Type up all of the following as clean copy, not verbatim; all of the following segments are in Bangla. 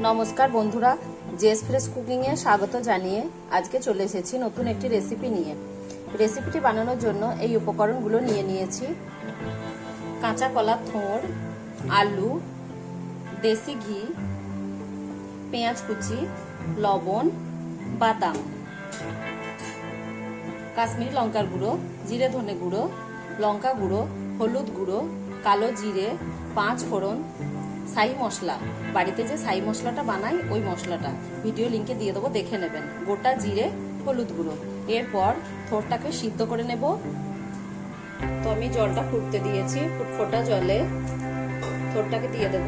নমস্কার বন্ধুরা, জেস ফ্রেশ কুকিংয়ে স্বাগত জানিয়ে আজকে চলে এসেছি নতুন একটি রেসিপি নিয়ে। রেসিপিটি বানানোর জন্য এই উপকরণগুলো নিয়ে নিয়েছি: কাঁচা কলা থোড়, আলু, দেশি ঘি, পেঁয়াজ কুচি, লবণ, বাদাম, কাশ্মীরি লঙ্কার গুঁড়ো, জিরে ধনে গুঁড়ো, লঙ্কা গুঁড়ো, হলুদ গুঁড়ো, কালো জিরে, 5 ফোড়ন, ছাই মশলা, বাড়িতে যে ছাই মশলাটা বানাই ওই মশলাটা ভিডিও লিঙ্কে দিয়ে দেবো, দেখে নেবেন। গোটা জিরে, হলুদ গুঁড়ো। এরপর থোড়টাকে সিদ্ধ করে নেব। তো আমি জলটা ফুটতে দিয়েছি, ফুটফোটা জলে থোড়টাকে দিয়ে দেব।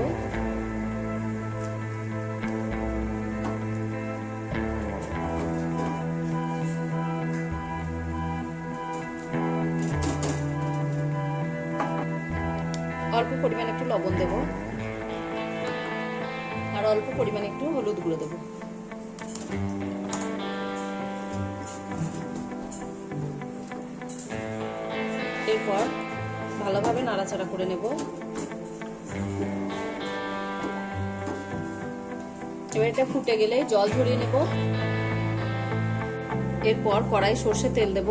অল্প পরিমাণে একটু লবণ দেব আর অল্প পরিমাণে একটু হলুদ গুঁড়ো দেব। এরপর ভালোভাবে নাড়াচাড়া করে নেব। এবার এটা ফুটে গেলে জল ঝরিয়ে নেব। এরপর কড়াই সর্ষে তেল দেব।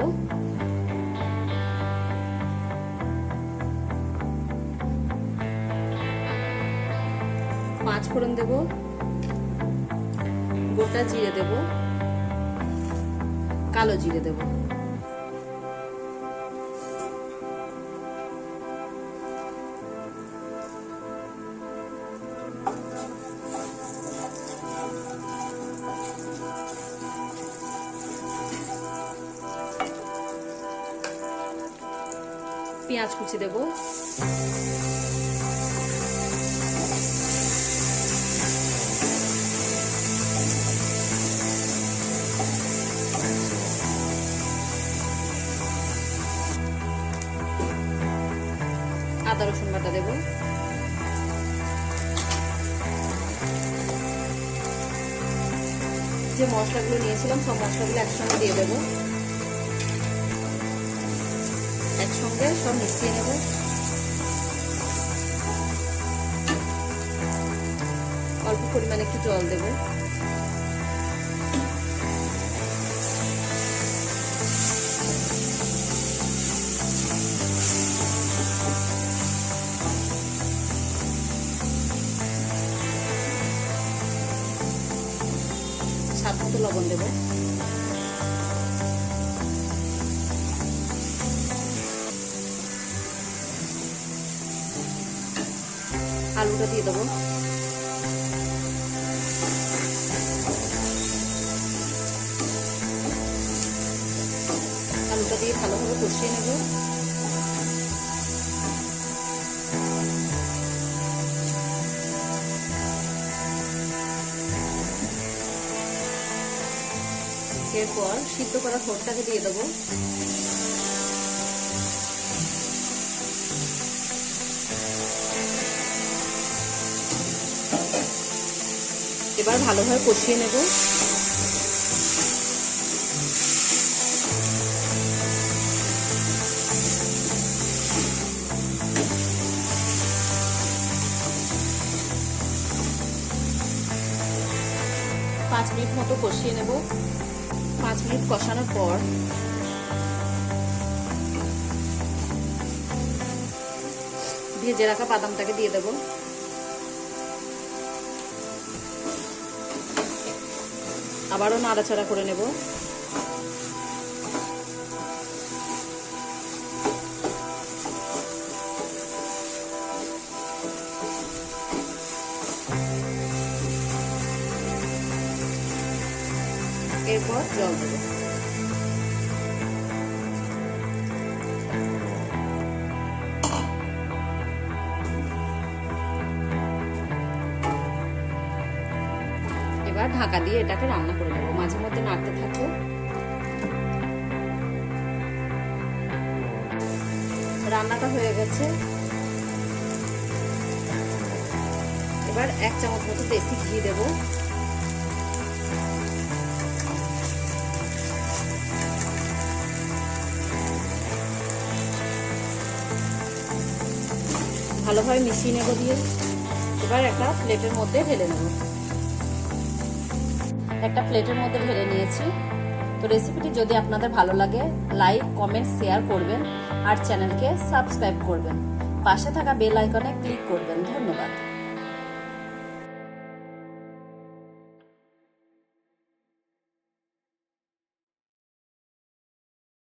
পাঁচ ফোড়ন দেব, গোটা জিরে দেব, কালো জিরে দেব। পেঁয়াজ কুচি দেব। আদা রসুন বাটা দেব। যে মশলাগুলো নিয়েছিলাম সব মশলাগুলো একসঙ্গে দিয়ে দেব। একসঙ্গে সব মিশিয়ে নেব। অল্প পরিমাণে একটু জল দেব। স্বাদ মতো লবণ দেব। আলুটা দিয়ে দেবো। আলুটা দিয়ে ভালোভাবে কষিয়ে নেব। এরপর সিদ্ধ করা থোড়টাকে দিয়ে দেবো। এবার ভালোভাবে কষিয়ে নেব। পাঁচ মিনিট মতো কষিয়ে নেব। 5 মিনিট কষানোর পর ভেজে রাখা বাদামটাকে দিয়ে দেব। আবারও নাড়াচাড়া করে নেব। এরপর জল দেব। এবার ঢাকা দিয়ে এটাকে রান্না করে নেব। মাঝে মধ্যে নাড়তে থাকবো। রান্নাটা হয়ে গেছে। এবার 1 চামচ মতো দেশি ঘি দেব। ভালোভাবে মিশিয়ে নেব দিয়ে। এবার একটা প্লেটের মধ্যে ঢেলে নেব। একটা প্লেটের মধ্যে ঢেলে নিয়েছি। তো রেসিপিটি যদি আপনাদের ভালো লাগে লাইক কমেন্ট শেয়ার করবেন আর চ্যানেলকে সাবস্ক্রাইব করবেন, পাশে থাকা বেল আইকনে ক্লিক করবেন। ধন্যবাদ।